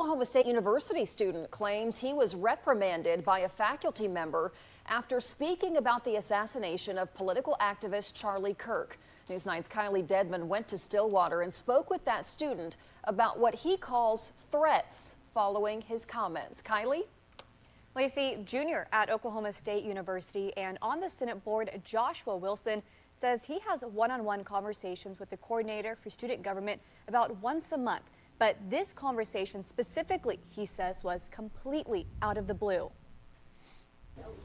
Oklahoma State University student claims he was reprimanded by a faculty member after speaking about the assassination of political activist Charlie Kirk. News 9's Kylie Dedman went to Stillwater and spoke with that student about what he calls threats following his comments. Kylie? Lacey, junior at Oklahoma State University and on the Senate board, Joshua Wilson says he has one-on-one conversations with the coordinator for student government about once a month. But this conversation specifically, he says, was completely out of the blue.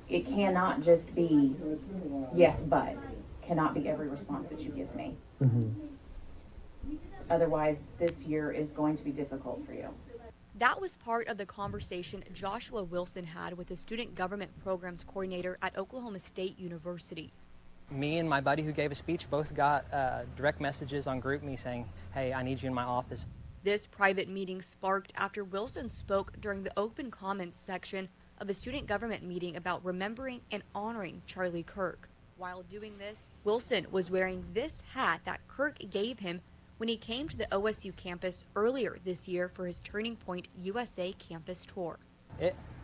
It cannot just be yes, but cannot be every response that you give me. Otherwise, this year is going to be difficult for you. That was part of the conversation Joshua Wilson had with the student government programs coordinator at Oklahoma State University. Me and my buddy who gave a speech both got direct messages on GroupMe saying, hey, I need you in my office. This private meeting sparked after Wilson spoke during the open comments section of a student government meeting about remembering and honoring Charlie Kirk. While doing this, Wilson was wearing this hat that Kirk gave him when he came to the OSU campus earlier this year for his Turning Point USA campus tour.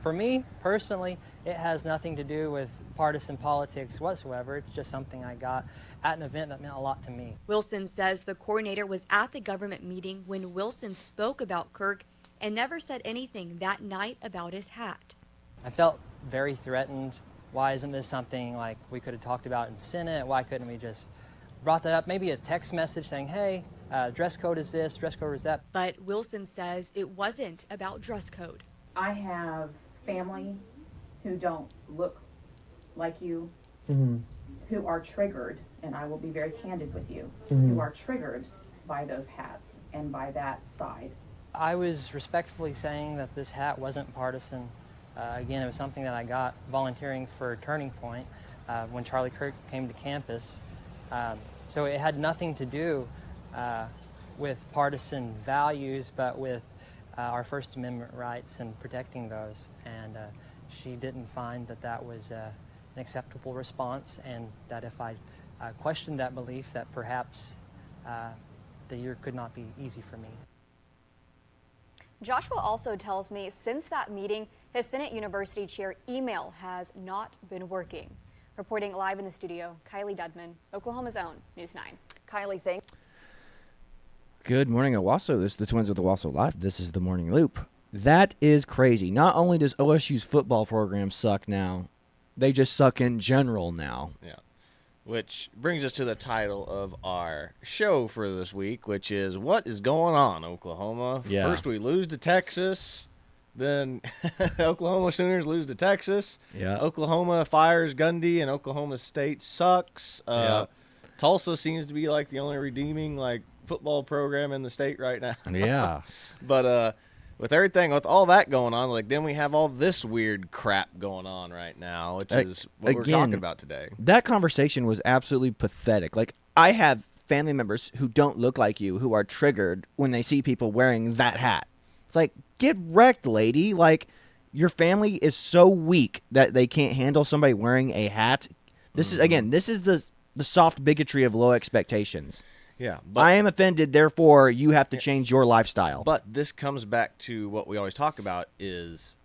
For me, personally, it has nothing to do with partisan politics whatsoever. It's just something I got at an event that meant a lot to me. Wilson says the coordinator was at the government meeting when Wilson spoke about Kirk and never said anything that night about his hat. I felt very threatened. Why isn't this something like we could have talked about in Senate? Why couldn't we just brought that up? Maybe a text message saying, hey, dress code is this, dress code is that. But Wilson says it wasn't about dress code. I have family who don't look like you, who are triggered, and I will be very candid with you, who are triggered by those hats and by that side. I was respectfully saying that this hat wasn't partisan. Again, it was something that I got volunteering for Turning Point when Charlie Kirk came to campus. So it had nothing to do with partisan values, but with our First Amendment rights and protecting those. And she didn't find that that was an acceptable response, and that if I questioned that belief, that perhaps the year could not be easy for me. Joshua also tells me since that meeting, his Senate University chair email has not been working. Reporting live in the studio, Kylie Dedman, Oklahoma's own News 9. Kylie, thanks. Good morning, Owasso. This is the Twins with Owasso Live. This is the Morning Loop. That is crazy. Not only does OSU's football program suck now, they just suck in general now. Yeah. Which brings us to the title of our show for this week, which is What is Going On, Oklahoma? Yeah. First we lose to Texas, then Oklahoma Sooners lose to Texas. Yeah. Oklahoma fires Gundy, and Oklahoma State sucks. Yeah. Tulsa seems to be like the only redeeming football program in the state right now. Yeah. But with everything, with all that going on, then we have all this weird crap going on right now, which is what we're talking about today. That conversation was absolutely pathetic. I have family members who don't look like you who are triggered when they see people wearing that hat. It's like, get wrecked, lady. Your family is so weak that they can't handle somebody wearing a hat. This is the soft bigotry of low expectations. Yeah, I am offended, therefore you have to change your lifestyle. But this comes back to what we always talk about is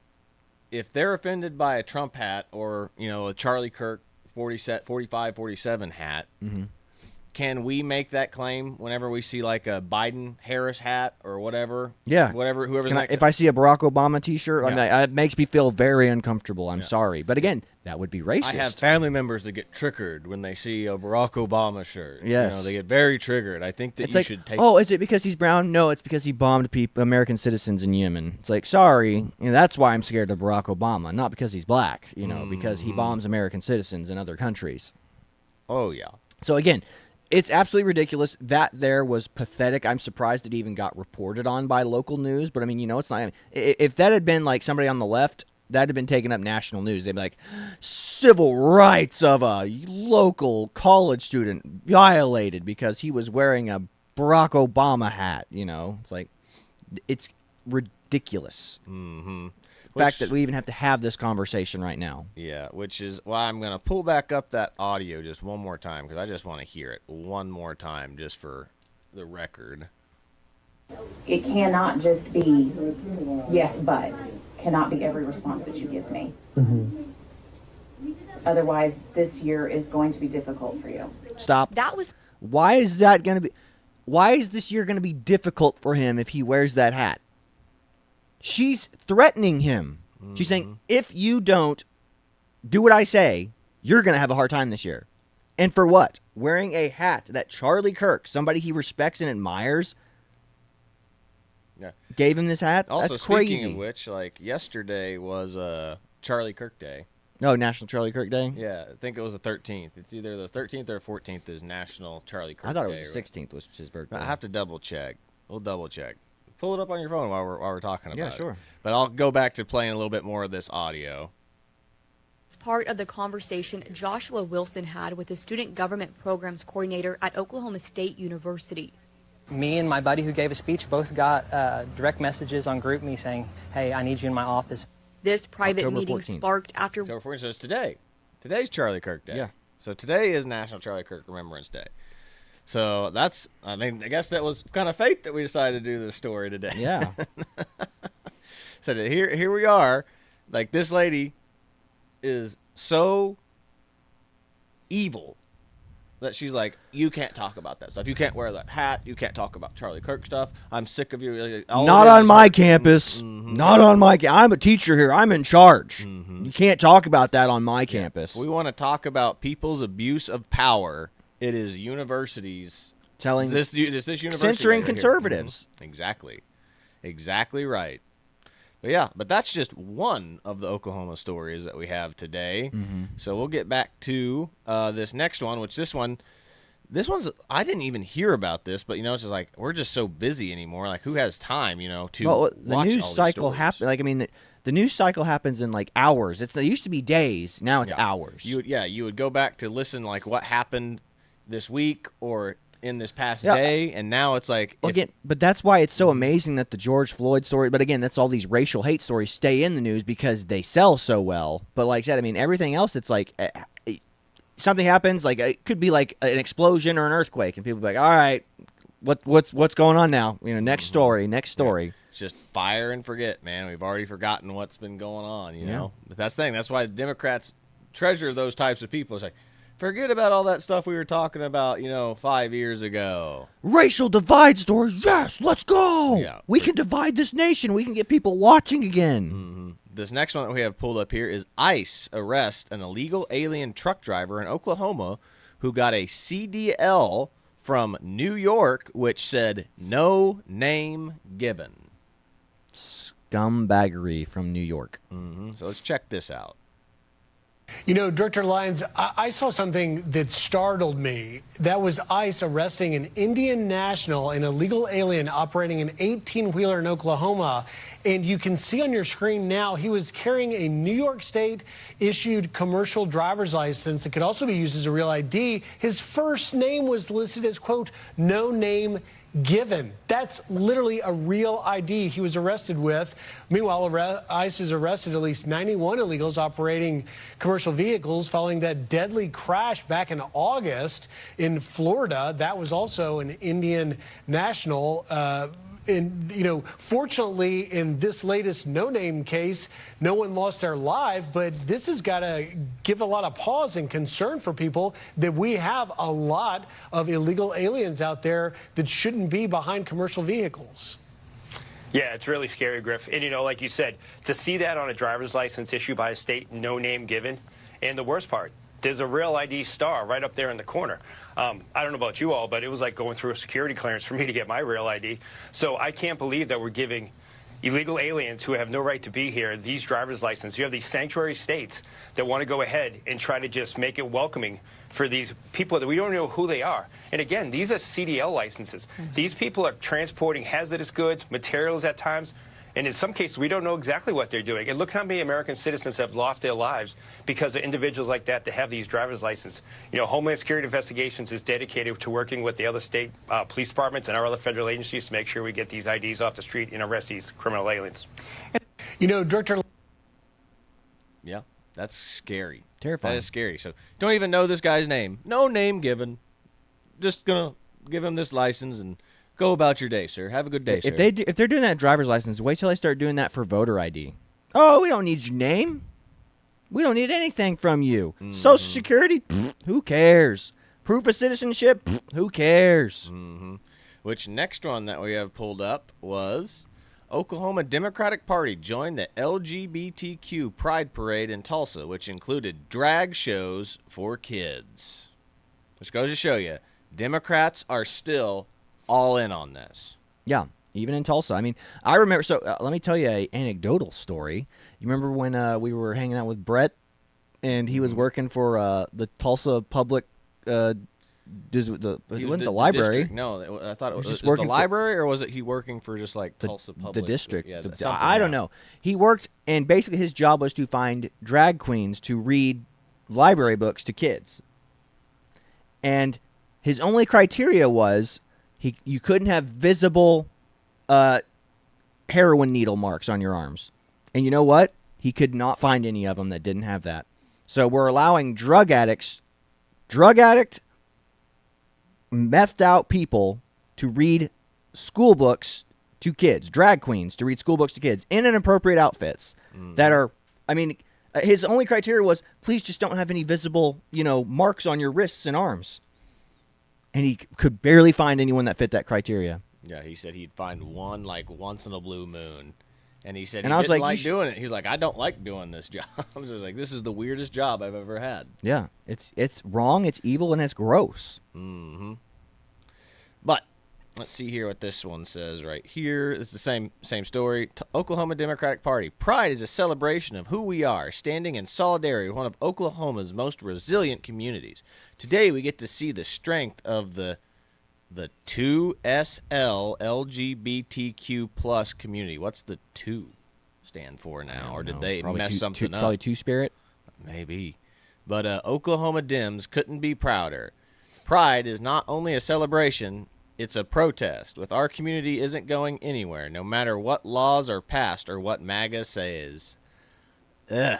if they're offended by a Trump hat or, a Charlie Kirk 45, 47 hat, can we make that claim whenever we see a Biden Harris hat or whatever? Yeah. Whoever's next. If I see a Barack Obama t-shirt, Yeah. it makes me feel very uncomfortable. I'm sorry. But again, that would be racist. I have family members that get triggered when they see a Barack Obama shirt. Yes. They get very triggered. I think that It's you like, should take. oh, is it because he's brown? No, it's because he bombed American citizens in Yemen. It's like, sorry, that's why I'm scared of Barack Obama, not because he's black, because he bombs American citizens in other countries. Oh, yeah. So again, it's absolutely ridiculous. That there was pathetic. I'm surprised it even got reported on by local news. But, it's not. If that had been somebody on the left, that had been taken up national news. They'd be like, civil rights of a local college student violated because he was wearing a Barack Obama hat. It's like, it's ridiculous. Mm-hmm. The fact that we even have to have this conversation right now. Yeah, which is why I'm going to pull back up that audio just one more time because I just want to hear it one more time just for the record. It cannot just be yes, but cannot be every response that you give me. Otherwise, this year is going to be difficult for you. Stop. That was Why is that going to be? Why is this year going to be difficult for him if he wears that hat? She's threatening him. She's saying, if you don't do what I say, you're going to have a hard time this year. And for what? Wearing a hat that Charlie Kirk, somebody he respects and admires, gave him this hat? Also, That's crazy. speaking of which, like yesterday was Charlie Kirk Day. Oh, National Charlie Kirk Day? Yeah, I think it was the 13th. It's either the 13th or 14th is National Charlie Kirk Day. I thought it was the 16th, which is his birthday. I have to double check. We'll double check. Pull it up on your phone while we're talking about it. Yeah, sure. But I'll go back to playing a little bit more of this audio. It's part of the conversation Joshua Wilson had with the Student Government Programs Coordinator at Oklahoma State University. Me and my buddy who gave a speech both got direct messages on GroupMe saying, hey, I need you in my office. This private October meeting 14th. sparked after So for instance, today. Today's Charlie Kirk Day. Yeah. So today is National Charlie Kirk Remembrance Day. So that's, I mean, I guess that was kind of fate that we decided to do this story today. Yeah. So here we are. Like, this lady is so evil that she's like, you can't talk about that stuff. You can't wear that hat. You can't talk about Charlie Kirk stuff. I'm sick of you. Not on my campus. Not on my I'm a teacher here. I'm in charge. You can't talk about that on my campus. We want to talk about people's abuse of power. It is universities Telling this university censoring right here. conservatives. Exactly right. But that's just one of the Oklahoma stories that we have today. So we'll get back to this next one, which this one's, I didn't even hear about this, but, it's just like, we're just so busy anymore. Like, who has time, to the watch news all these cycle stories? happens. Like, I mean, the news cycle happens in like hours. It used to be days. Now it's hours. You would go back to listen, like, what happened this week or in this past day, and now it's like but that's why it's so amazing that the George Floyd story. But again, that's all these racial hate stories stay in the news because they sell so well. But like I said, I mean, everything else, it's like something happens, like it could be like an explosion or an earthquake, and people be like, all right, what's going on now? Next story. It's just fire and forget, man. We've already forgotten what's been going on, you know. But that's the thing. That's why the Democrats treasure those types of people. It's like, forget about all that stuff we were talking about, 5 years ago. Racial divide stories. Yes, let's go. Yeah. We can divide this nation. We can get people watching again. This next one that we have pulled up here is ICE arrest an illegal alien truck driver in Oklahoma who got a CDL from New York, which said no name given. Scumbaggery from New York. So let's check this out. Director Lyons, I saw something that startled me. That was ICE arresting an Indian national, an illegal alien operating an 18-wheeler in Oklahoma. And you can see on your screen now, he was carrying a New York State-issued commercial driver's license that could also be used as a real ID. His first name was listed as, quote, no name given. That's literally a real ID he was arrested with. Meanwhile, ICE has arrested at least 91 illegals operating commercial vehicles following that deadly crash back in August in Florida. That was also an Indian national. Fortunately, in this latest no-name case, no one lost their life, but this has got to give a lot of pause and concern for people that we have a lot of illegal aliens out there that shouldn't be behind commercial vehicles. Yeah, it's really scary, Griff. And, like you said, to see that on a driver's license issued by a state, no name given, and the worst part, there's a real ID star right up there in the corner. I don't know about you all, but it was like going through a security clearance for me to get my real ID. So I can't believe that we're giving illegal aliens who have no right to be here these driver's licenses. You have these sanctuary states that want to go ahead and try to just make it welcoming for these people that we don't know who they are. And again, these are CDL licenses. These people are transporting hazardous goods, materials at times, and in some cases, we don't know exactly what they're doing. And look how many American citizens have lost their lives because of individuals like that have these driver's licenses. Homeland Security Investigations is dedicated to working with the other state police departments and our other federal agencies to make sure we get these IDs off the street and arrest these criminal aliens. Director. Yeah, that's scary. Terrifying. That is scary. So don't even know this guy's name. No name given. Just going to give him this license and Go about your day, sir. Have a good day, sir. If they're doing that driver's license, wait till they start doing that for voter ID. Oh, we don't need your name. We don't need anything from you. Social Security? Pfft, who cares? Proof of citizenship? Pfft, who cares? Which next one that we have pulled up was Oklahoma Democratic Party joined the LGBTQ Pride Parade in Tulsa, which included drag shows for kids. Which goes to show you, Democrats are still all in on this. Yeah, even in Tulsa. I mean, I remember. So let me tell you an anecdotal story. You remember when we were hanging out with Brett, and he was working for the Tulsa Public. He wasn't the library. District. No, I thought it was just the working library, or was it he working for just like Tulsa Public? The district. Yeah, I don't know. He worked, and basically his job was to find drag queens to read library books to kids. And his only criteria was you couldn't have visible heroin needle marks on your arms. And you know what? He could not find any of them that didn't have that. So we're allowing drug addict, methed out people to read school books to kids, drag queens to read school books to kids in inappropriate outfits that are, I mean, his only criteria was please just don't have any visible, marks on your wrists and arms. And he could barely find anyone that fit that criteria. Yeah, he said he'd find one like once in a blue moon. And he said and he I was didn't like doing it. He's like, I don't like doing this job. I was like, this is the weirdest job I've ever had. Yeah, it's wrong, it's evil, and it's gross. But let's see here what this one says right here. It's the same story. Oklahoma Democratic Party. Pride is a celebration of who we are, standing in solidarity with one of Oklahoma's most resilient communities. Today we get to see the strength of the 2SL LGBTQ plus community. What's the 2 stand for now? Or did they mess something up? Probably Two-Spirit? Maybe. But Oklahoma Dems couldn't be prouder. Pride is not only a celebration, it's a protest. With our community isn't going anywhere, no matter what laws are passed or what MAGA says. Ugh.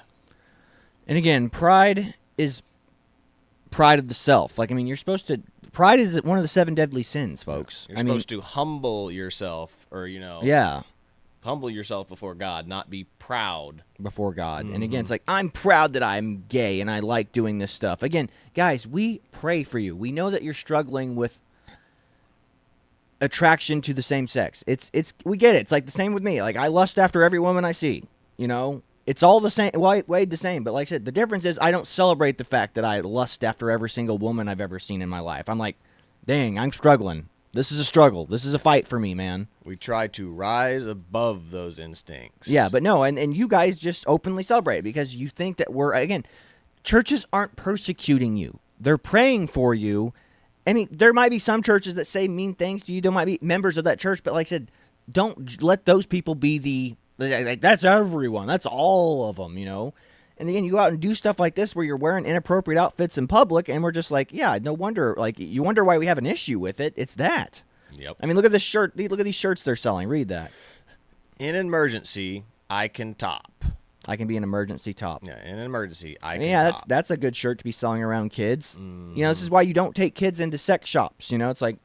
And again, pride is pride of the self. Like, I mean, you're supposed to... Pride is one of the 7 deadly sins, folks. You're supposed to humble yourself, or, Yeah. humble yourself before God, not be proud. Before God. And again, it's like, I'm proud that I'm gay and I like doing this stuff. Again, guys, we pray for you. We know that you're struggling with attraction to the same sex. We get it. It's like the same with me. Like, I lust after every woman I see, It's all the same, weighed the same. But like I said, the difference is I don't celebrate the fact that I lust after every single woman I've ever seen in my life. I'm like, dang, I'm struggling. This is a struggle. This is a fight for me, man. We try to rise above those instincts. Yeah, but no, and you guys just openly celebrate because you think that again, churches aren't persecuting you. They're praying for you. I mean, there might be some churches that say mean things to you. There might be members of that church, but like I said, don't let those people be that's everyone. That's all of them, And again, you go out and do stuff like this where you're wearing inappropriate outfits in public, and we're just like, yeah, no wonder. Like, you wonder why we have an issue with it. It's that. Yep. I mean, look at this shirt. Look at these shirts they're selling. Read that. In an emergency, I can top. I can be an emergency top. Yeah, in an emergency, I can Yeah, top. that's a good shirt to be selling around kids. This is why you don't take kids into sex shops. It's like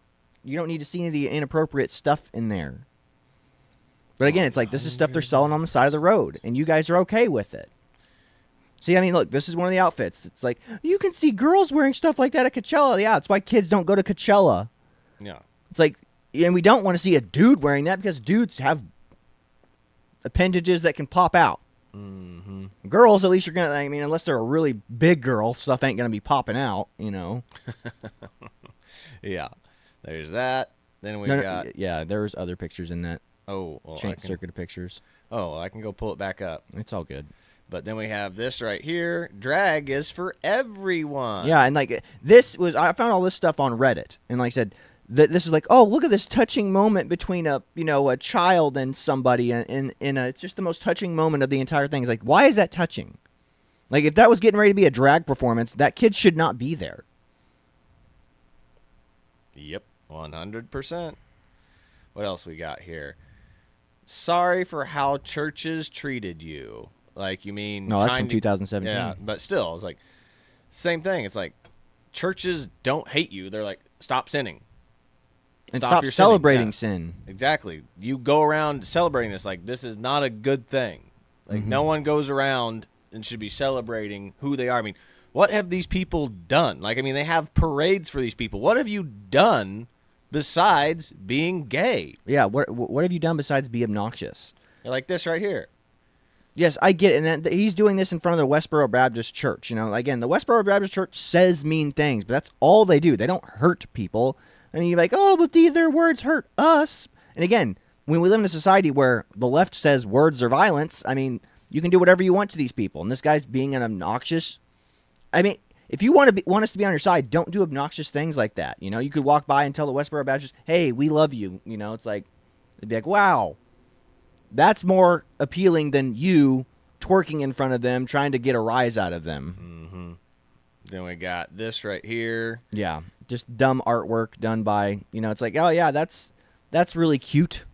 you don't need to see any of the inappropriate stuff in there. But again, it's like this is stuff they're selling on the side of the road, and you guys are okay with it. See, I mean, look, this is one of the outfits. It's like, you can see girls wearing stuff like that at Coachella. Yeah, that's why kids don't go to Coachella. Yeah. It's like, and we don't want to see a dude wearing that because dudes have appendages that can pop out. Girls, at least you're going to, I mean, unless they're a really big girl, stuff ain't going to be popping out, Yeah. There's that. Then we got... Yeah, there's other pictures in that. Oh, well, Chain circuit of pictures. Oh, I can go pull it back up. It's all good. But then we have this right here. Drag is for everyone. Yeah, and like I found all this stuff on Reddit, and like I said, this is like, oh, look at this touching moment between a child and somebody, and it's just the most touching moment of the entire thing. It's like, why is that touching? Like, if that was getting ready to be a drag performance, that kid should not be there. Yep, 100%. What else we got here? Sorry for how churches treated you. Like, you mean... No, that's from 2017. Yeah, but still, it's like, same thing. It's like, churches don't hate you. They're like, stop sinning. And Stop stop your celebrating sinning. sin. Exactly. You go around celebrating this like this is not a good thing. Like no one goes around and should be celebrating who they are. I mean, what have these people done? Like, I mean, they have parades for these people. What have you done besides being gay? Yeah, what have you done besides be obnoxious? Like this right here. Yes, I get it. And he's doing this in front of the Westboro Baptist Church. You know, again, the Westboro Baptist Church says mean things, but that's all they do. They don't hurt people. I mean, you're like, oh, but their words hurt us. And again, when we live in a society where the left says words are violence, I mean, you can do whatever you want to these people. And this guy's being an obnoxious. I mean, if you want us to be on your side, don't do obnoxious things like that. You know, you could walk by and tell the Westboro Baptist, hey, we love you. You know, it's like, they'd be like, wow, that's more appealing than you twerking in front of them, trying to get a rise out of them. Then we got this right here. Yeah, just dumb artwork done by, you know, it's like, oh, yeah, that's really cute.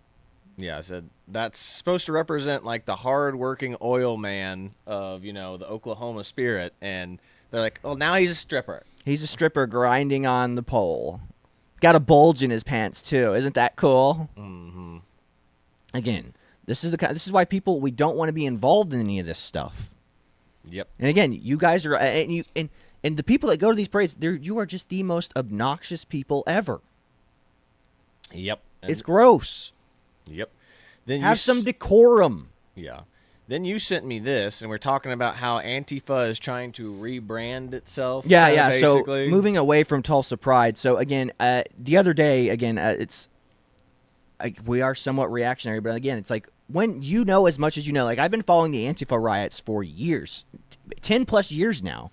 Yeah, I said that's supposed to represent like the hard-working oil man of, you know, the Oklahoma spirit. And they're like, oh, now he's a stripper. He's a stripper grinding on the pole. Got a bulge in his pants, too. Isn't that cool? Mm-hmm. Again, this is why we don't want to be involved in any of this stuff. Yep. And again, you guys are, and the people that go to these parades, you are just the most obnoxious people ever. Yep. It's gross. Yep. Then Have some decorum. Yeah. Then you sent me this, and we're talking about how Antifa is trying to rebrand itself. Yeah. Basically. So moving away from Tulsa Pride. So again, the other day, it's we are somewhat reactionary, but again, it's like when you know as much as you know. Like I've been following the Antifa riots for years, 10 plus years now.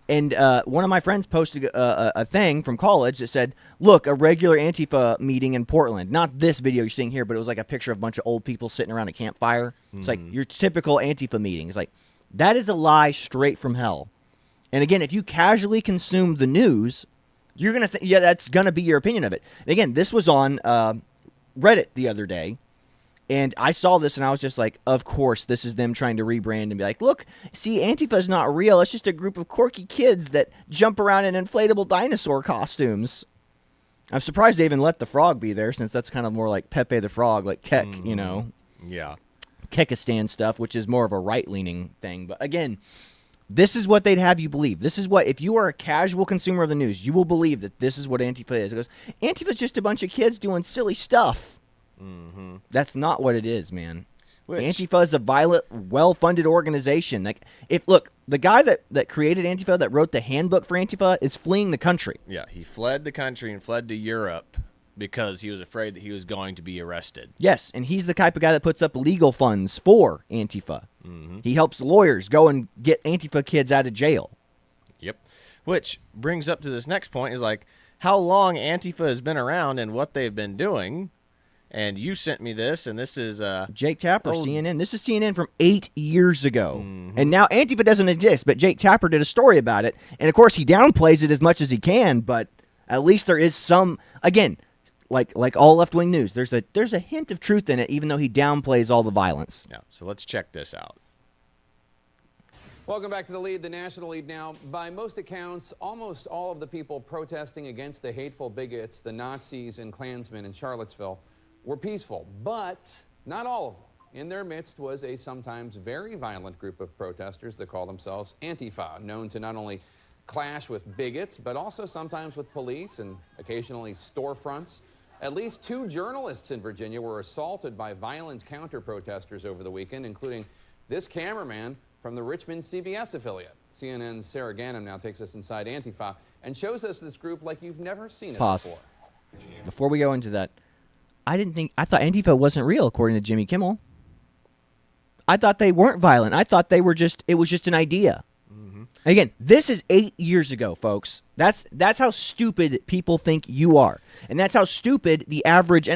And one of my friends posted a thing from college that said, look, a regular Antifa meeting in Portland. Not this video you're seeing here, but it was like a picture of a bunch of old people sitting around a campfire. It's like your typical Antifa meeting. It's like, that is a lie straight from hell. And again, if you casually consume the news, you're going to think, yeah, that's going to be your opinion of it. And again, this was on Reddit the other day. And I saw this, and I was just like, of course, this is them trying to rebrand and be like, look, see, Antifa's not real. It's just a group of quirky kids that jump around in inflatable dinosaur costumes. I'm surprised they even let the frog be there, since that's kind of more like Pepe the Frog, like Kek, you know. Yeah. Kekistan stuff, which is more of a right-leaning thing. But again, this is what they'd have you believe. This is what, if you are a casual consumer of the news, you will believe that this is what Antifa is. It goes, Antifa's just a bunch of kids doing silly stuff. That's not what it is, man. Antifa is a violent, well-funded organization. Like, the guy that created Antifa, that wrote the handbook for Antifa, is fleeing the country. Yeah, he fled the country and fled to Europe because he was afraid that he was going to be arrested. Yes, and he's the type of guy that puts up legal funds for Antifa. He helps lawyers go and get Antifa kids out of jail. Yep. Which brings up to this next point, is like how long Antifa has been around and what they've been doing. And you sent me this, and this is Jake Tapper, CNN. This is CNN from 8 years ago. And now Antifa doesn't exist, but Jake Tapper did a story about it. And, of course, he downplays it as much as he can, but at least there is some, again, like all left-wing news, there's a hint of truth in it, even though he downplays all the violence. Yeah, so let's check this out. Welcome back to The Lead, the national lead now. By most accounts, almost all of the people protesting against the hateful bigots, the Nazis and Klansmen in Charlottesville, were peaceful, but not all of them. In their midst was a sometimes very violent group of protesters that call themselves Antifa, known to not only clash with bigots, but also sometimes with police and occasionally storefronts. At least 2 journalists in Virginia were assaulted by violent counter-protesters over the weekend, including this cameraman from the Richmond CBS affiliate. CNN's Sarah Ganem now takes us inside Antifa and shows us this group like you've never seen it before. Before we go into that, I thought Antifa wasn't real, according to Jimmy Kimmel. I thought they weren't violent. I thought it was just an idea. Again, this is 8 years ago, folks. That's how stupid people think you are. And that's how stupid the average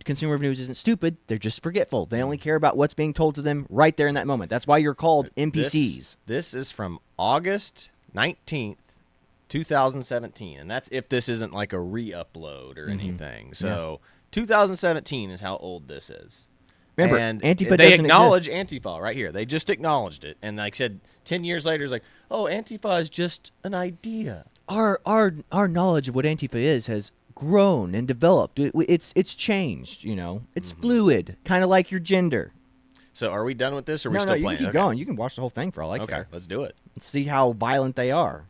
consumer of news isn't stupid. They're just forgetful. They only care about what's being told to them right there in that moment. That's why you're called NPCs. This is from August 19th. 2017, and that's if this isn't like a re-upload or anything. So 2017 is how old this is. Remember, and Antifa they doesn't acknowledge exist. Antifa right here. They just acknowledged it, and like I said, 10 years later, it's like, oh, Antifa is just an idea. Our knowledge of what Antifa is has grown and developed. It's changed, you know. It's fluid, kind of like your gender. So are we done with this, or are we No, still you playing? can keep going. You can watch the whole thing for all I Okay, care. let's do it. Let's see how violent they are.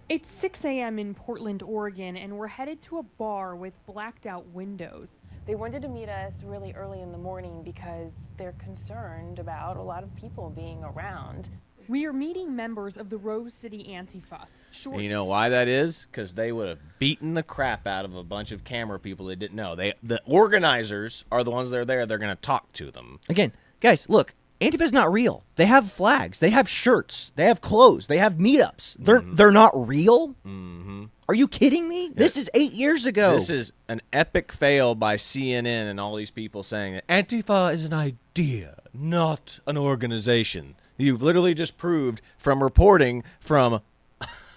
It's 6 a.m. in Portland, Oregon, and we're headed to a bar with blacked out windows. They wanted to meet us really early in the morning because they're concerned about a lot of people being around. We are meeting members of the Rose City Antifa. And you know why that is? Because they would have beaten the crap out of a bunch of camera people they didn't know. The organizers are the ones that are there. They're going to talk to them. Again, guys, look, Antifa's not real. They have flags. They have shirts. They have clothes. They have meetups. They're not real? Mm-hmm. Are you kidding me? Yeah. This is 8 years ago. This is an epic fail by CNN and all these people saying that Antifa is an idea, not an organization. You've literally just proved from reporting from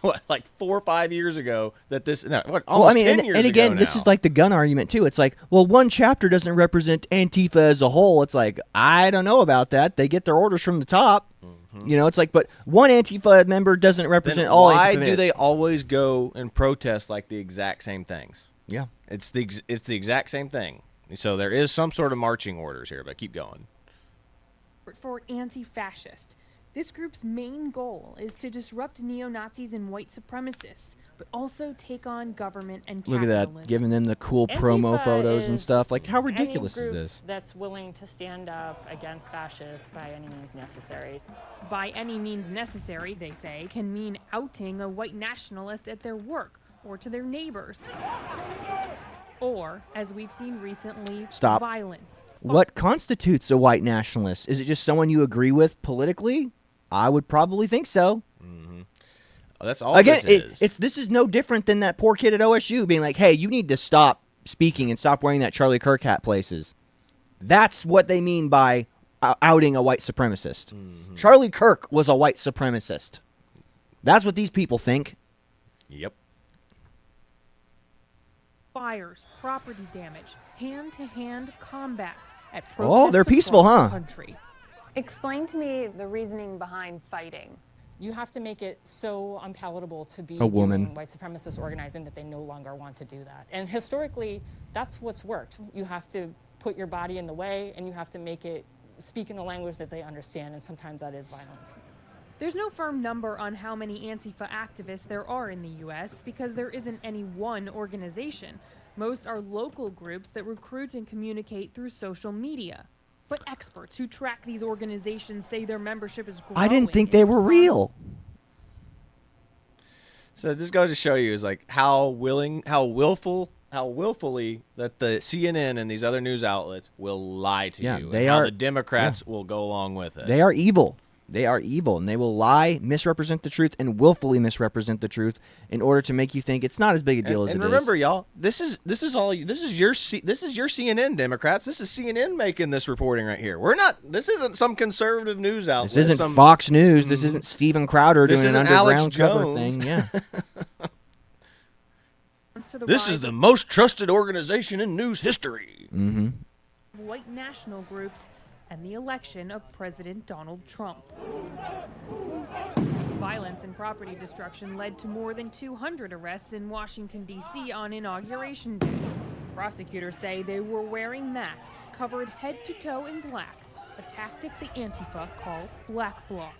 what, like 4 or 5 years ago that this, no, what, almost 10 years and again, ago this now. is like the gun argument too. It's like, well, one chapter doesn't represent Antifa as a whole. It's like, I don't know about that. They get their orders from the top. Mm-hmm. You know, it's like, but one Antifa member doesn't represent then all why Antifa. Do they always go and protest like the exact same things? Yeah. It's the exact same thing. So there is some sort of marching orders here, but keep going. For anti-fascist. This group's main goal is to disrupt neo-Nazis and white supremacists, but also take on government and Look at capitalism. that, giving them the cool promo photos and stuff. Like, how ridiculous is this? That's willing to stand up against fascists by any means necessary. By any means necessary, they say, can mean outing a white nationalist at their work or to their neighbors. Or, as we've seen recently, violence. What constitutes a white nationalist? Is it just someone you agree with politically? I would probably think so. Mm-hmm. Oh, that's all Again, this is. This is no different than that poor kid at OSU being like, hey, you need to stop speaking and stop wearing that Charlie Kirk hat places. That's what they mean by outing a white supremacist. Mm-hmm. Charlie Kirk was a white supremacist. That's what these people think. Yep. Fires, property damage, hand-to-hand combat at protests Oh, they're peaceful, across huh? the country. Explain to me the reasoning behind fighting. You have to make it so unpalatable to be A woman. doing white supremacist organizing that they no longer want to do that. And historically, that's what's worked. You have to put your body in the way, and you have to make it speak in a language that they understand, and sometimes that is violence. There's no firm number on how many Antifa activists there are in the U.S. because there isn't any one organization. Most are local groups that recruit and communicate through social media. But experts who track these organizations say their membership is growing. I didn't think they were real. So this goes to show you is like how willfully that the CNN and these other news outlets will lie to you. They and how are. the Democrats will go along with it. They are evil. They are evil, and they will lie, misrepresent the truth, and willfully misrepresent the truth in order to make you think it's not as big a deal as it is. And remember, y'all, this is your CNN, Democrats. This is CNN making this reporting right here. We're not. This isn't some conservative news outlet. This isn't Fox News. This isn't Steven Crowder doing an underground cover thing. Yeah. This is the most trusted organization in news history. Mm-hmm. White national groups and the election of President Donald Trump. Violence and property destruction led to more than 200 arrests in Washington, D.C. on Inauguration Day. Prosecutors say they were wearing masks covered head to toe in black, a tactic the Antifa call Black Bloc.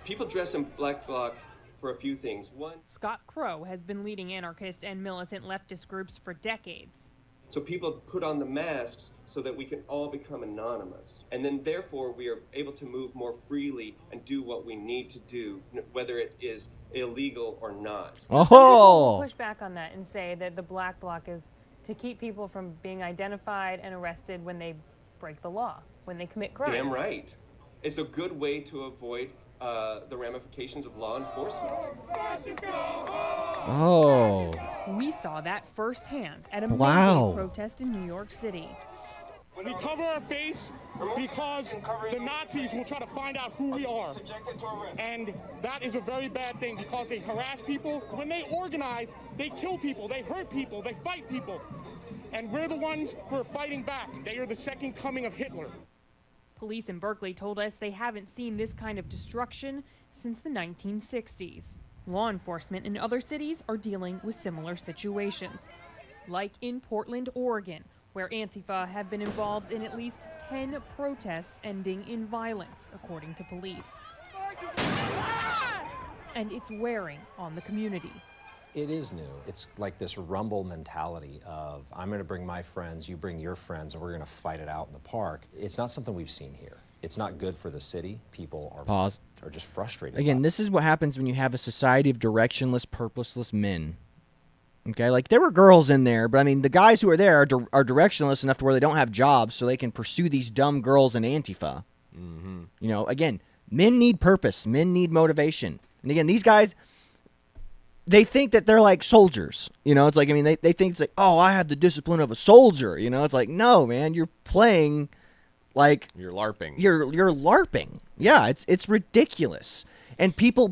People dress in Black Bloc for a few things. One, Scott Crow has been leading anarchist and militant leftist groups for decades. so people put on the masks so that we can all become anonymous. And then therefore we are able to move more freely and do what we need to do, whether it is illegal or not. Some people push back on that and say that the Black Bloc is to keep people from being identified and arrested when they break the law, when they commit crimes. Damn right. It's a good way to avoid the ramifications of law enforcement. Oh. We saw that firsthand at a Wow. May Day protest in New York City. We cover our face because the Nazis will try to find out who we are. And that is a very bad thing because they harass people. When they organize, they kill people, they hurt people, they fight people. And we're the ones who are fighting back. They are the second coming of Hitler. Police in Berkeley told us they haven't seen this kind of destruction since the 1960s. Law enforcement in other cities are dealing with similar situations, like in Portland, Oregon, where Antifa have been involved in at least 10 protests ending in violence, according to police. And it's wearing on the community. It is new. It's like this rumble mentality of, I'm going to bring my friends, you bring your friends, and we're going to fight it out in the park. It's not something we've seen here. It's not good for the city. People are just frustrated. Again, this is what happens when you have a society of directionless, purposeless men. Okay, like there were girls in there, but I mean, the guys who are there are directionless enough to where they don't have jobs, so they can pursue these dumb girls in Antifa. Mm-hmm. You know, again, men need purpose, men need motivation, and again, these guys, they think that they're like soldiers. You know, it's like, I mean, they think it's like, oh, I have the discipline of a soldier. You know, it's like, no, man, you're playing like you're LARPing. You're LARPing. Yeah, it's ridiculous. And people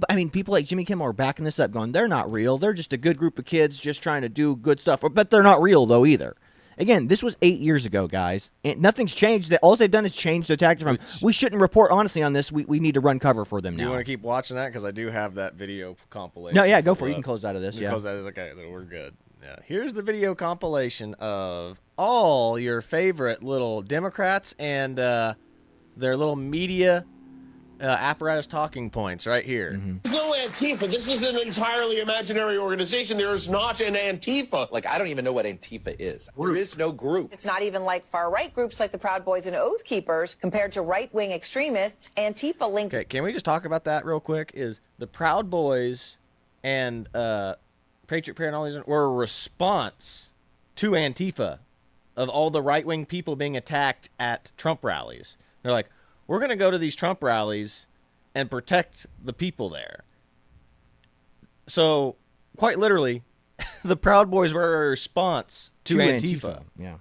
like Jimmy Kimmel are backing this up, going, they're not real. They're just a good group of kids just trying to do good stuff. But they're not real, though, either. Again, this was 8 years ago, guys. And nothing's changed. All they've done is change the tactic from, we shouldn't report honestly on this. We need to run cover for them now. Do you want to keep watching that? Because I do have that video compilation. No, yeah, go for it. You can close out of this. Just Yeah. close that. Is okay. Then we're good. Yeah. Here's the video compilation of all your favorite little Democrats and their little media apparatus talking points right here. There's no Antifa. This is an entirely imaginary organization. There is not an Antifa. Like, I don't even know what Antifa is. There is no group. It's not even like far-right groups like the Proud Boys and Oath Keepers. Compared to right-wing extremists, Antifa linked... Okay, can we just talk about that real quick? Is the Proud Boys and Patriot Prayer and all these were a response to Antifa of all the right-wing people being attacked at Trump rallies. They're like, we're going to go to these Trump rallies and protect the people there. So, quite literally, the Proud Boys were a response to Antifa. Yeah.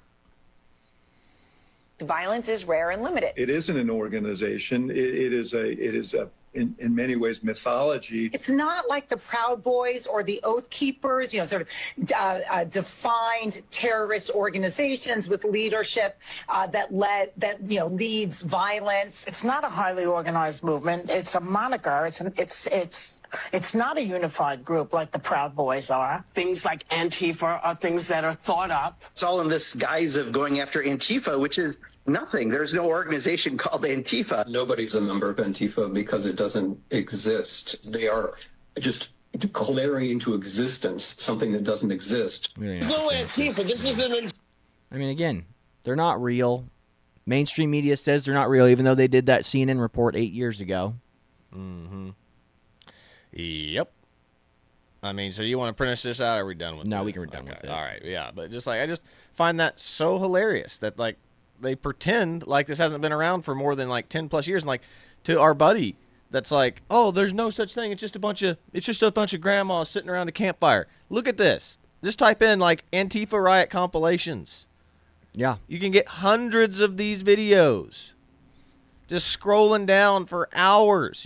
Violence is rare and limited. It isn't an organization. It is a in many ways mythology. It's not like the Proud Boys or the Oath Keepers, you know, sort of defined terrorist organizations with leadership that leads violence. It's not a highly organized movement. It's a moniker. It's not a unified group like the Proud Boys are. Things like Antifa are things that are thought up. It's all in this guise of going after Antifa, which is nothing. There's no organization called Antifa. Nobody's a member of Antifa because it doesn't exist. They are just declaring into existence something that doesn't exist. There's no Antifa. This isn't... I mean, again, they're not real. Mainstream media says they're not real, even though they did that CNN report 8 years ago. Mm-hmm. Yep. I mean, so you want to finish this out, or are we done with No, this? we can be done with it. All right, yeah. But just like, I just find that so hilarious that, like, they pretend like this hasn't been around for more than, like, 10 plus years. And, like, to our buddy that's like, oh, there's no such thing. It's just a bunch of grandmas sitting around a campfire. Look at this. Just type in, like, Antifa riot compilations. Yeah. You can get hundreds of these videos. Just scrolling down for hours.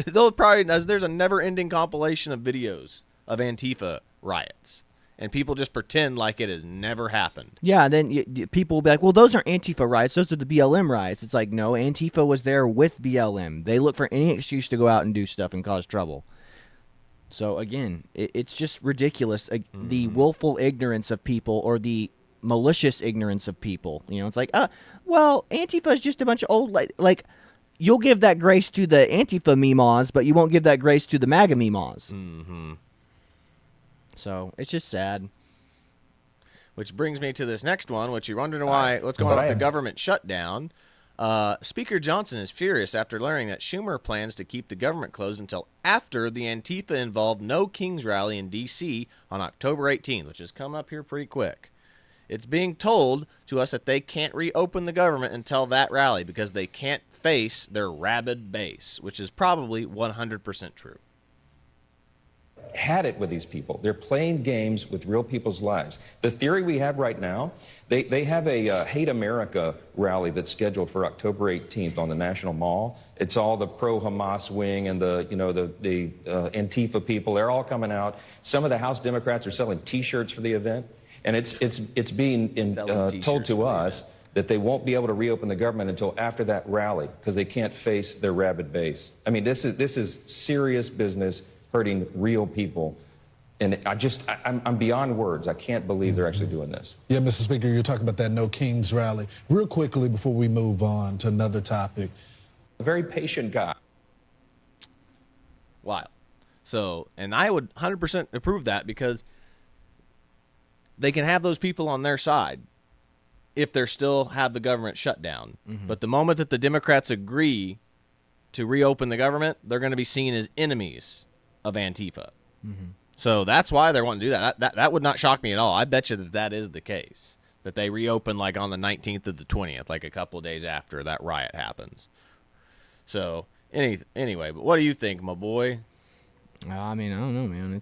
They'll probably, there's a never-ending compilation of videos of Antifa riots. And people just pretend like it has never happened. Yeah, then people will be like, well, those aren't Antifa riots. Those are the BLM riots. It's like, no, Antifa was there with BLM. They look for any excuse to go out and do stuff and cause trouble. So, again, it's just ridiculous. The willful ignorance of people or the malicious ignorance of people. You know, it's like, well, Antifa is just a bunch of old, like, you'll give that grace to the Antifa memas, but you won't give that grace to the MAGA memas. Mm-hmm. So, it's just sad. Which brings me to this next one, which you're wondering why, what's going on with the government shutdown. Speaker Johnson is furious after learning that Schumer plans to keep the government closed until after the Antifa-involved No Kings rally in D.C. on October 18th, which is coming up here pretty quick. It's being told to us that they can't reopen the government until that rally because they can't face their rabid base, which is probably 100% true. Had it with these people. They're playing games with real people's lives. The theory we have right now, they have a Hate America rally that's scheduled for October 18th on the National Mall. It's all the pro-Hamas wing and the Antifa people. They're all coming out. Some of the House Democrats are selling T-shirts for the event. And it's being told to us that they won't be able to reopen the government until after that rally because they can't face their rabid base. I mean, this is serious business hurting real people. And I'm beyond words. I can't believe they're actually doing this. Yeah, Mr. Speaker, you're talking about that No Kings rally. Real quickly before we move on to another topic. A very patient guy. Wild. So, and I would 100% approve that because they can have those people on their side if they still have the government shut down. Mm-hmm. But the moment that the Democrats agree to reopen the government, they're going to be seen as enemies of Antifa. Mm-hmm. So that's why they want to do that. That would not shock me at all. I bet you that is the case, that they reopen like on the 19th or the 20th, like a couple of days after that riot happens. So anyway, but what do you think, my boy? I mean, I don't know, man.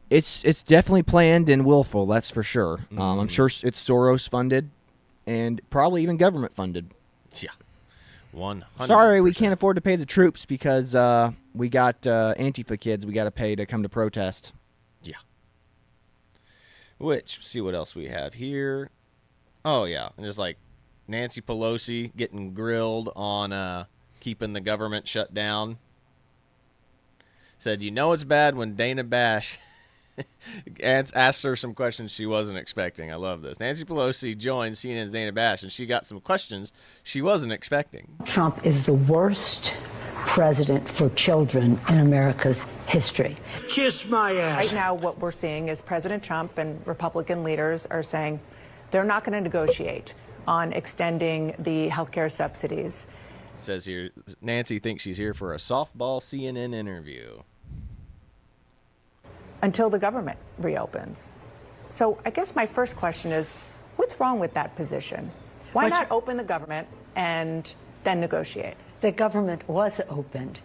It's definitely planned and willful. That's for sure. I'm sure it's Soros funded, and probably even government funded. Yeah, 100%. Sorry, we can't afford to pay the troops because we got Antifa kids we got to pay to come to protest. Yeah. Which, see what else we have here. Oh yeah, and just like Nancy Pelosi getting grilled on keeping the government shut down. Said, you know it's bad when Dana Bash asked her some questions she wasn't expecting. I love this. Nancy Pelosi joined CNN's Dana Bash, and she got some questions she wasn't expecting. Trump is the worst president for children in America's history. Kiss my ass. Right now, what we're seeing is President Trump and Republican leaders are saying they're not going to negotiate on extending the health care subsidies. It says here, Nancy thinks she's here for a softball CNN interview. Until the government reopens. So I guess my first question is, what's wrong with that position? Why not open the government and then negotiate? The government was opened,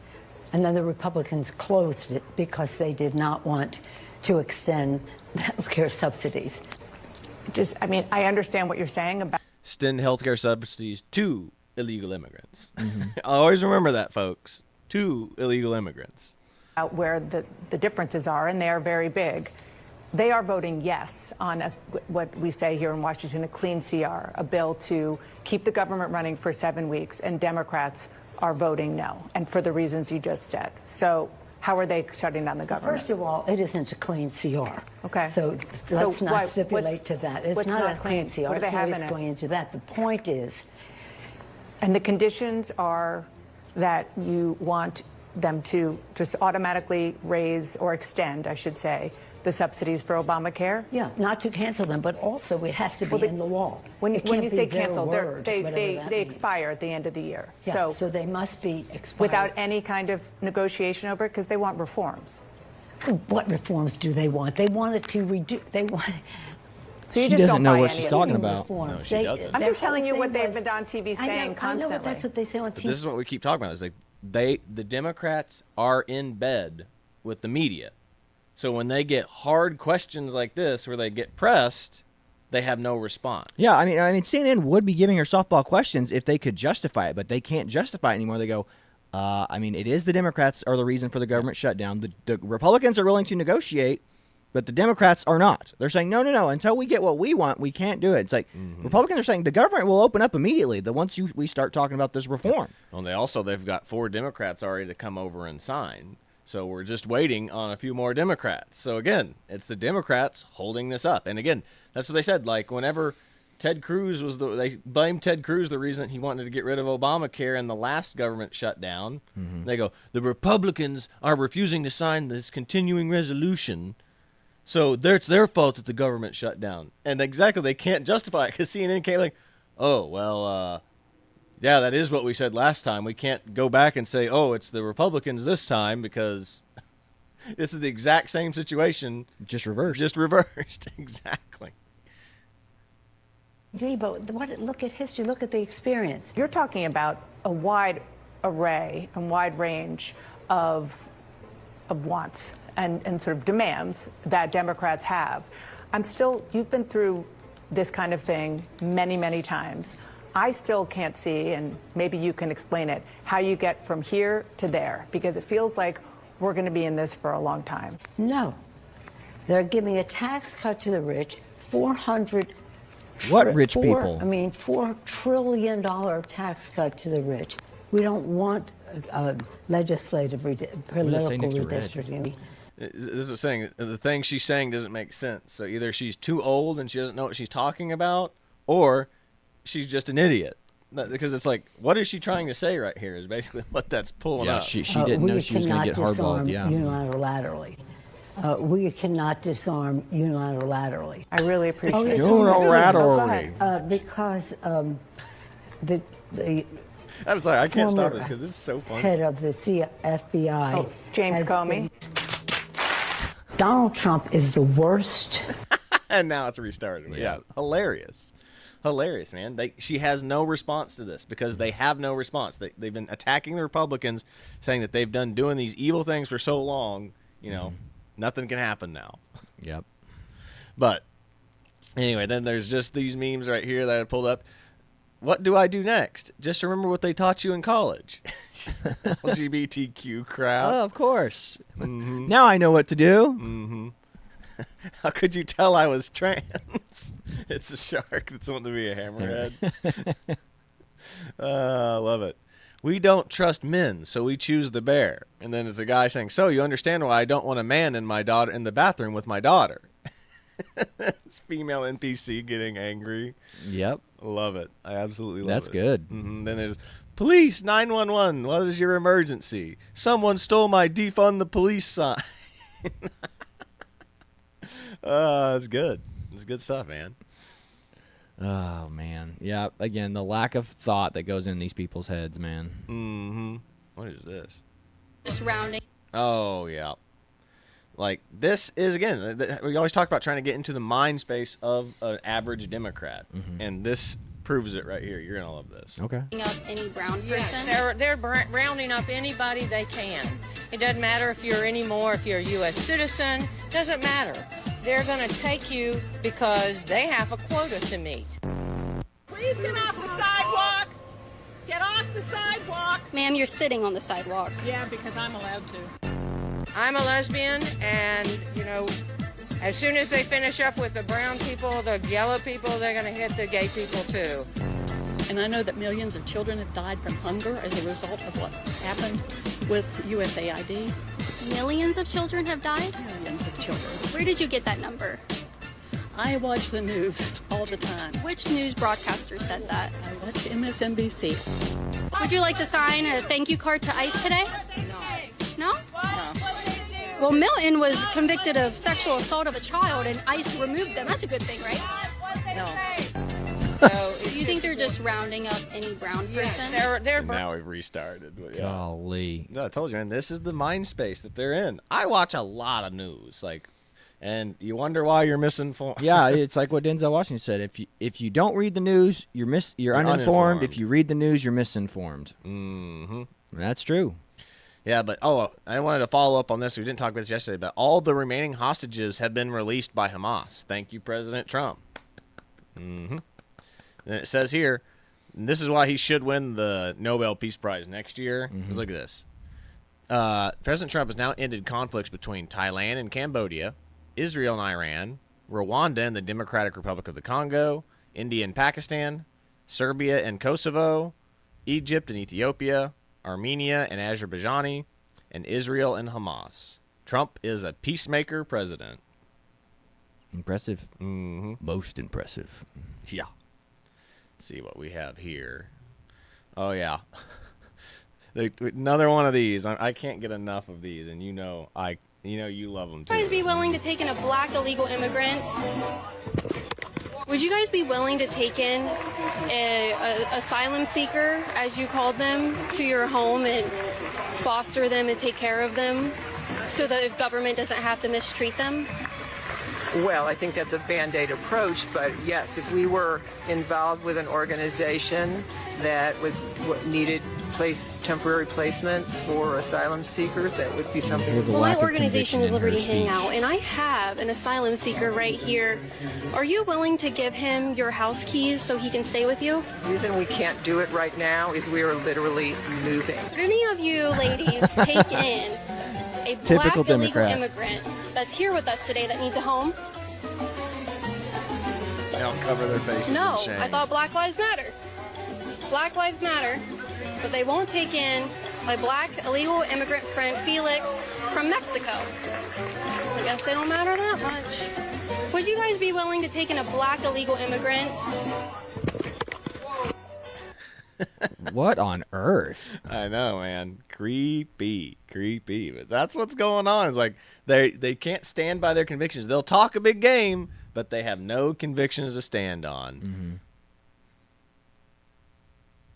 and then the Republicans closed it because they did not want to extend health care subsidies. I understand what you're saying about extend health care subsidies to illegal immigrants. Mm-hmm. Always remember that, folks. To illegal immigrants. Where the differences are, and they are very big. They are voting yes on what we say here in Washington, a clean CR, a bill to keep the government running for 7 weeks, and Democrats are voting no, and for the reasons you just said. So how are they shutting down the government? First of all, it isn't a clean CR. Okay. So let's not stipulate to that. It's not a clean CR. What do they have in it's it? going into that. The point is... And the conditions are that you want them to just automatically raise or extend, I should say, the subsidies for Obamacare? Yeah, not to cancel them, but also it has to be in the law. When you say cancel, they expire at the end of the year. Yeah, so they must be expired. Without any kind of negotiation over it, because they want reforms. What reforms do they want? They want it to reduce. They want. So you she just doesn't don't know buy what any she's of talking them. about. No, she doesn't. I'm just telling you what they've been on TV saying constantly. I know, but that's what they say on TV. This is what we keep talking about. It's like the Democrats are in bed with the media. So when they get hard questions like this where they get pressed, they have no response. Yeah, I mean CNN would be giving her softball questions if they could justify it, but they can't justify it anymore. They go, it is the Democrats are the reason for the government shutdown. The Republicans are willing to negotiate, but the Democrats are not. They're saying, no. Until we get what we want, we can't do it. It's like Republicans are saying the government will open up immediately once we start talking about this reform. Well, they've got 4 Democrats already to come over and sign. So we're just waiting on a few more Democrats. So again, it's the Democrats holding this up. And again, that's what they said. Like whenever Ted Cruz they blamed Ted Cruz the reason he wanted to get rid of Obamacare in the last government shutdown. Mm-hmm. They go, the Republicans are refusing to sign this continuing resolution. So it's their fault that the government shut down. And exactly, they can't justify it because CNN came like, yeah, that is what we said last time. We can't go back and say, it's the Republicans this time because this is the exact same situation. Just reversed. Exactly. But look at history. Look at the experience. You're talking about a wide array and wide range of wants and sort of demands that Democrats have. You've been through this kind of thing many, many times. I still can't see, and maybe you can explain it, how you get from here to there, because it feels like we're going to be in this for a long time. No. They're giving a tax cut to the rich, $4 rich people? $4 trillion tax cut to the rich. We don't want legislative political next to red? redistricting. This is saying the thing she's saying doesn't make sense. So either she's too old and she doesn't know what she's talking about, or she's just an idiot. Because it's like, what is she trying to say right here? Is basically what that's pulling up. She didn't know she was going to get hardballed. Yeah. Unilaterally. We cannot disarm unilaterally. I really appreciate it. Unilaterally. Because the I'm sorry, I can't stop former this because this is so funny. head of the FBI, James has Comey. Donald Trump is the worst. And now it's restarted. Yeah, hilarious. Hilarious, man. She has no response to this because they have no response. They've been attacking the Republicans, saying that they've done doing these evil things for so long, nothing can happen now. Yep. But anyway, then there's just these memes right here that I pulled up. What do I do next? Just remember what they taught you in college. LGBTQ crap. Oh, of course. Now I know what to do. Mm-hmm. How could you tell I was trans? It's a shark that's wanting to be a hammerhead. I love it. We don't trust men, so we choose the bear. And then it's a guy saying, so you understand why I don't want a man in the bathroom with my daughter. It's female NPC getting angry. Yep. Love it. I absolutely love it. That's good. Mm-hmm. Then there's police 911. What is your emergency? Someone stole my defund the police sign. It's good. It's good stuff, man. Oh, man. Yeah, again, the lack of thought that goes in these people's heads, man. Mm-hmm. What is this? Just rounding. Oh, yeah. Like, this is, again, we always talk about trying to get into the mind space of an average Democrat. Mm-hmm. And this proves it right here. You're going to love this. Okay. Up any brown person. They're rounding up anybody they can. It doesn't matter if you're if you're a U.S. citizen. Doesn't matter. They're going to take you because they have a quota to meet. Please get off the sidewalk. Get off the sidewalk. Ma'am, you're sitting on the sidewalk. Yeah, because I'm allowed to. I'm a lesbian, and, as soon as they finish up with the brown people, the yellow people, they're going to hit the gay people, too. And I know that millions of children have died from hunger as a result of what happened with USAID. Millions of children have died? Millions of children. Where did you get that number? I watch the news all the time. Which news broadcaster said that? I watch MSNBC. Would you like to sign a thank you card to ICE today? No? No. Well, Milton was convicted of sexual assault of a child, and ICE removed them. That's a good thing, right? No. Do you think they're just rounding up any brown person? And now we've restarted. But yeah. Golly. No, I told you, man, this is the mind space that they're in. I watch a lot of news, and you wonder why you're misinformed. Yeah, it's like what Denzel Washington said. If you don't read the news, you're uninformed. If you read the news, you're misinformed. Mm-hmm. That's true. Yeah, but I wanted to follow up on this. We didn't talk about this yesterday, but all the remaining hostages have been released by Hamas. Thank you, President Trump. Mm-hmm. And it says here, this is why he should win the Nobel Peace Prize next year. Mm-hmm. 'Cause look at this. President Trump has now ended conflicts between Thailand and Cambodia, Israel and Iran, Rwanda and the Democratic Republic of the Congo, India and Pakistan, Serbia and Kosovo, Egypt and Ethiopia, Armenia and Azerbaijan, and Israel and Hamas. Trump is a peacemaker president. Impressive. Mm-hmm. Most impressive. Yeah. Let's see what we have here. Oh, yeah. Another one of these. I can't get enough of these, and you know you love them too. Would you guys be willing to take in a black illegal immigrant? Would you guys be willing to take in a asylum seeker, as you called them, to your home and foster them and take care of them so that the government doesn't have to mistreat them? Well, I think that's a Band-Aid approach, but yes, if we were involved with an organization that needed temporary placement for asylum seekers, that would be something. Well, my organization is Liberty Hangout, and I have an asylum seeker right here. Are you willing to give him your house keys so he can stay with you? The reason we can't do it right now is we are literally moving. Would any of you ladies take in a black illegal immigrant that's here with us today that needs a home? They don't cover their faces in shame. I thought Black Lives Matter. Black Lives Matter, but they won't take in my black illegal immigrant friend Felix from Mexico. I guess they don't matter that much. Would you guys be willing to take in a black illegal immigrant? What on earth? I know, man. Creepy. But that's what's going on. It's like they can't stand by their convictions. They'll talk a big game, but they have no convictions to stand on. Mm-hmm.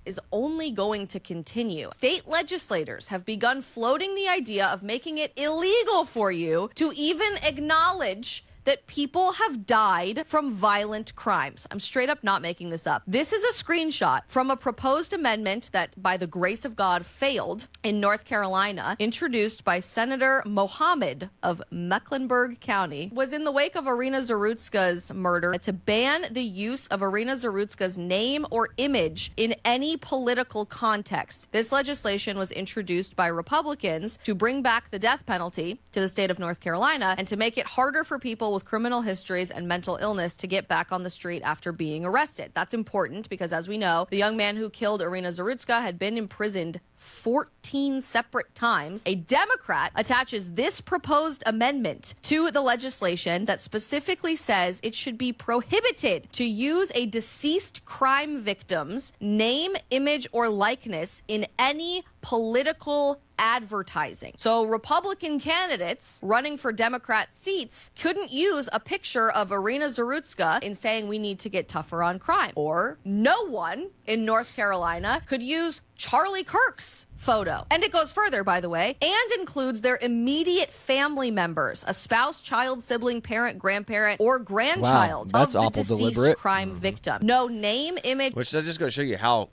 Is only going to continue. State legislators have begun floating the idea of making it illegal for you to even acknowledge that people have died from violent crimes. I'm straight up not making this up. This is a screenshot from a proposed amendment that, by the grace of God, failed in North Carolina, introduced by Senator Mohammed of Mecklenburg County, was in the wake of Irina Zarutska's murder to ban the use of Irina Zarutska's name or image in any political context. This legislation was introduced by Republicans to bring back the death penalty to the state of North Carolina and to make it harder for people with criminal histories and mental illness to get back on the street after being arrested. That's important because, as we know, the young man who killed Irina Zarutska had been imprisoned 14 separate times. A Democrat attaches this proposed amendment to the legislation that specifically says it should be prohibited to use a deceased crime victim's name, image, or likeness in any political advertising. So Republican candidates running for Democrat seats couldn't use a picture of Irina Zarutska in saying we need to get tougher on crime. Or no one in North Carolina could use Charlie Kirk's photo. And it goes further, by the way, and includes their immediate family members, a spouse, child, sibling, parent, grandparent, or grandchild of the deceased crime victim. No name, image. Which that just goes to show you how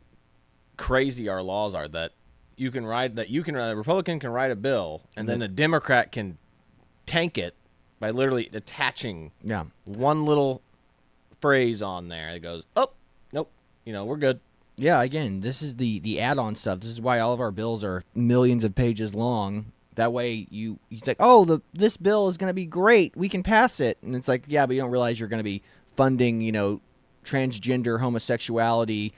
crazy our laws are, that you can write that a Republican can write a bill and then a Democrat can tank it by literally attaching one little phrase on there. It goes, oh, nope, we're good. Yeah, again, this is the add-on stuff. This is why all of our bills are millions of pages long. That way you think, oh, this bill is going to be great. We can pass it. And it's like, yeah, but you don't realize you're going to be funding, transgender homosexuality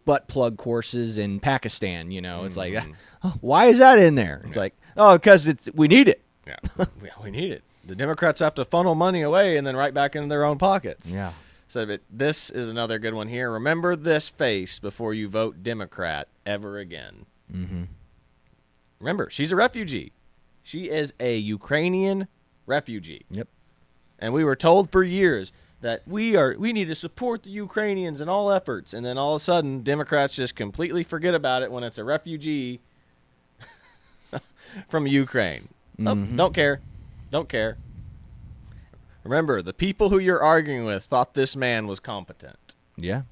butt plug courses in Pakistan, It's like, oh, why is that in there? It's like, oh, because we need it. Yeah, we need it. The Democrats have to funnel money away and then right back into their own pockets. Yeah. So this is another good one here. Remember this face before you vote Democrat ever again. Mm-hmm. Remember, she's a refugee. She is a Ukrainian refugee. Yep. And we were told for years that we need to support the Ukrainians in all efforts, and then all of a sudden Democrats just completely forget about it when it's a refugee from Ukraine. Mm-hmm. Oh, don't care. Remember, the people who you're arguing with thought this man was competent. Yeah,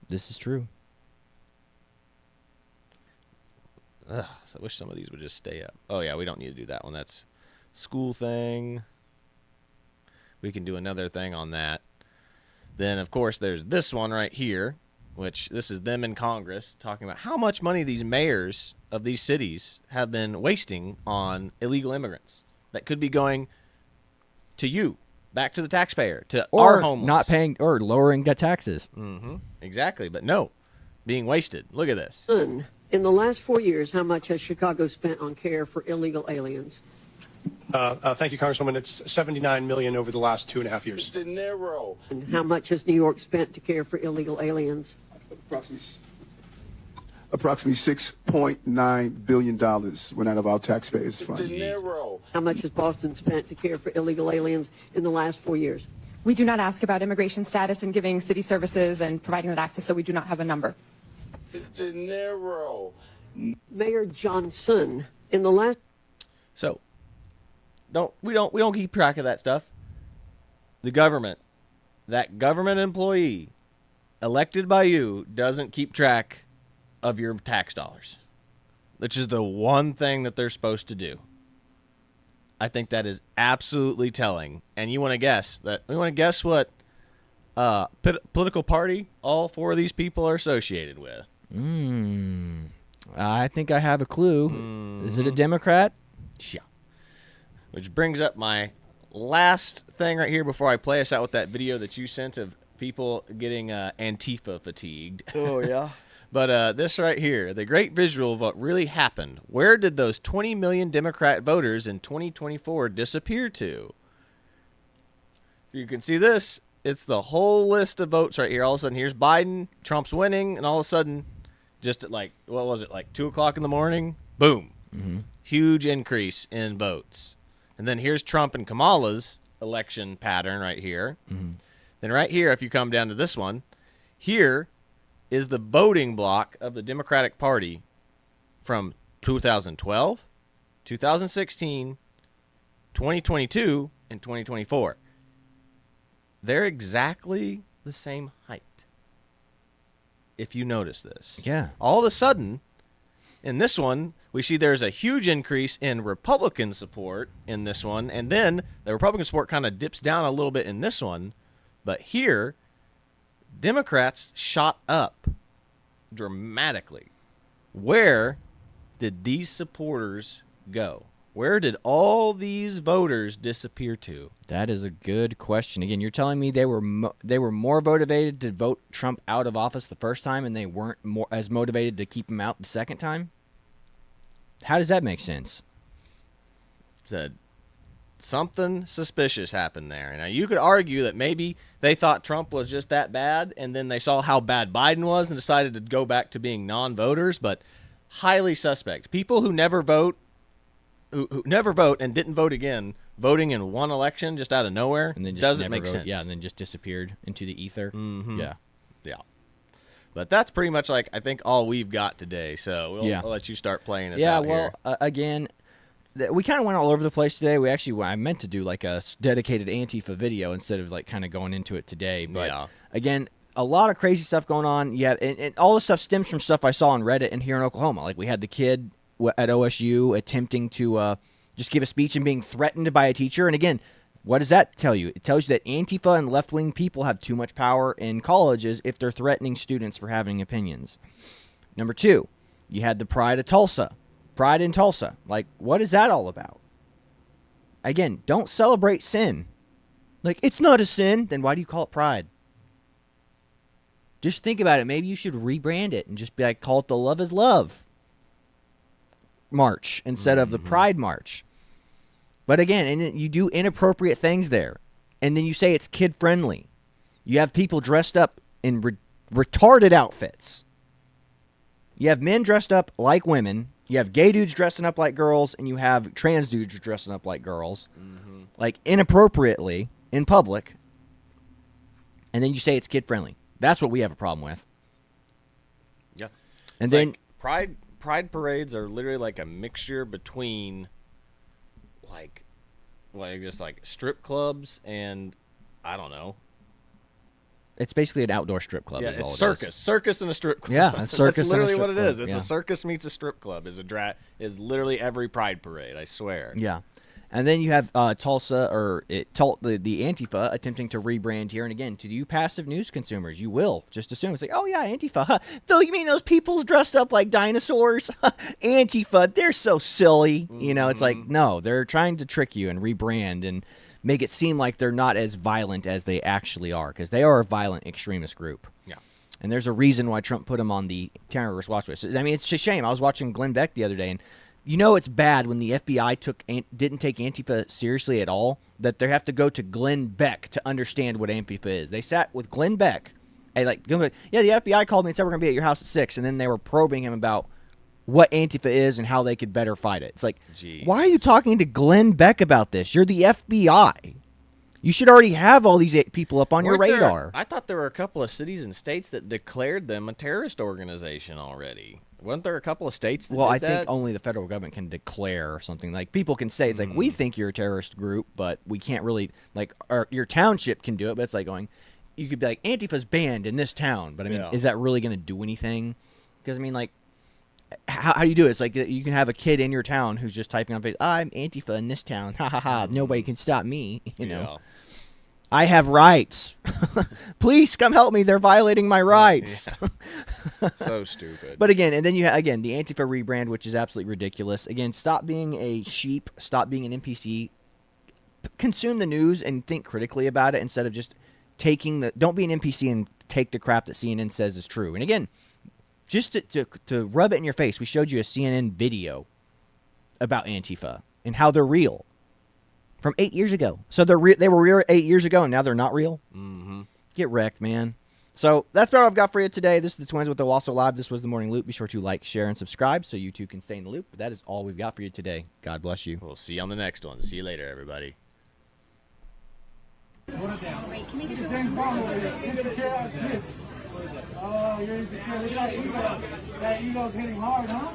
this is true. Ugh, I wish some of these would just stay up. Oh yeah, we don't need to do that one. That's school thing. We can do another thing on that. Then, of course, there's this one right here, which this is them in Congress talking about how much money these mayors of these cities have been wasting on illegal immigrants that could be going to you, back to the taxpayer, to our homeless. Not paying or lowering the taxes. Mm-hmm. Exactly, but no, being wasted. Look at this. In the last 4 years, how much has Chicago spent on care for illegal aliens? Thank you, Congresswoman. It's $79 million over the last 2.5 years. De Niro. And how much has New York spent to care for illegal aliens? Approximately $6.9 billion went out of our taxpayers' funds. De Niro. How much has Boston spent to care for illegal aliens in the last 4 years? We do not ask about immigration status and giving city services and providing that access, so we do not have a number. De Niro. Mayor Johnson, in the last... So, we don't keep track of that stuff. The government, that government employee elected by you, doesn't keep track of your tax dollars, which is the one thing that they're supposed to do. I think that is absolutely telling. And you want to guess that? We want to guess what political party all four of these people are associated with? I think I have a clue. Is it a Democrat? Yeah. Which brings up my last thing right here before I play us out with that video that you sent of people getting Antifa fatigued. Oh, yeah. But this right here, the great visual of what really happened. Where did those 20 million Democrat voters in 2024 disappear to? You can see this. It's the whole list of votes right here. All of a sudden, here's Biden. Trump's winning. And all of a sudden, just at like, what was it, like 2 o'clock in the morning? Boom. Huge increase in votes. And then here's Trump and Kamala's election pattern right here. Then right here, if you come down to this one, here is the voting block of the Democratic Party from 2012, 2016, 2022, and 2024. They're exactly the same height, if you notice this. Yeah. All of a sudden, in this one, we see there's a huge increase in Republican support in this one, and then the Republican support kind of dips down a little bit in this one. But here, Democrats shot up dramatically. Where did these supporters go? Where did all these voters disappear to? That is a good question. Again, you're telling me they were more motivated to vote Trump out of office the first time, and they weren't as motivated to keep him out the second time? How does that make sense? Said something suspicious happened there. Now, you could argue that maybe they thought Trump was just that bad, and then they saw how bad Biden was and decided to go back to being non-voters, but highly suspect. People who never vote, who never vote and didn't vote again, voting in one election just out of nowhere, and then just doesn't never make vote, sense. Yeah, and then just disappeared into the ether. Yeah. But that's pretty much like, I think, all we've got today. So we'll let you start playing us out here. Again, we kind of went all over the place today. I meant to do like a dedicated Antifa video instead of like kind of going into it today. But again, a lot of crazy stuff going on. Yeah, and all this stuff stems from stuff I saw on Reddit and here in Oklahoma. Like we had the kid at OSU attempting to just give a speech and being threatened by a teacher. And again, what does that tell you? It tells you that Antifa and left-wing people have too much power in colleges if they're threatening students for having opinions. Number 2, you had the Pride of Tulsa. Pride in Tulsa. Like, what is that all about? Again, don't celebrate sin. Like, it's not a sin. Then why do you call it Pride? Just think about it. Maybe you should rebrand it and just be like, call it the Love is Love March instead of the Pride March. But again, and you do inappropriate things there. And then you say it's kid-friendly. You have people dressed up in retarded outfits. You have men dressed up like women. You have gay dudes dressing up like girls. And you have trans dudes dressing up like girls. Like, inappropriately in public. And then you say it's kid-friendly. That's what we have a problem with. Yeah. And it's then like pride parades are literally like a mixture between like just like strip clubs and I don't know. It's basically an outdoor strip club. Yeah, is it's all circus. It is. Circus and a strip club. Yeah, a circus. That's literally and a strip what it is. club. It's a circus meets a strip club. Is literally every pride parade. I swear. Yeah. And then you have Tulsa, the Antifa attempting to rebrand here. And again, to you passive news consumers, you will just assume it's like, oh, yeah, Antifa. Huh? Though you mean those people's dressed up like dinosaurs? Antifa, they're so silly. You know, it's like, no, they're trying to trick you and rebrand and make it seem like they're not as violent as they actually are, because they are a violent extremist group. Yeah. And there's a reason why Trump put them on the terrorist watch list. I mean, it's a shame. I was watching Glenn Beck the other day, and you know it's bad when the FBI didn't take Antifa seriously at all, that they have to go to Glenn Beck to understand what Antifa is. They sat with Glenn Beck. And the FBI called me and said we're going to be at your house at 6, and then they were probing him about what Antifa is and how they could better fight it. It's like, why are you talking to Glenn Beck about this? You're the FBI. You should already have all these people up on your radar. I thought there were a couple of cities and states that declared them a terrorist organization already. Wasn't there a couple of states that did that? Think only the federal government can declare or something. Like, people can say, it's like, we think you're a terrorist group, but we can't really, like, your township can do it, but it's like going, you could be like, Antifa's banned in this town, but I mean, is that really going to do anything? Because, I mean, like, how do you do it? It's like you can have a kid in your town who's just typing on Facebook, I'm Antifa in this town, ha ha ha, nobody can stop me, you know. I have rights. Please come help me. They're violating my rights. So stupid. But again, and then you have, the Antifa rebrand, which is absolutely ridiculous. Again, stop being a sheep. Stop being an NPC. Consume the news and think critically about it instead of just don't be an NPC and take the crap that CNN says is true. And again, Just to rub it in your face, we showed you a CNN video about Antifa and how they're real from 8 years ago. So they were real 8 years ago, and now they're not real? Mm-hmm. Get wrecked, man. So that's about what I've got for you today. This is the Twins with Owasso Live. This was the Morning Loop. Be sure to like, share, and subscribe so you too can stay in the loop. But that is all we've got for you today. God bless you. We'll see you on the next one. See you later, everybody. Wait, can we get your Oh, you're insecure. That ego's hitting hard, huh?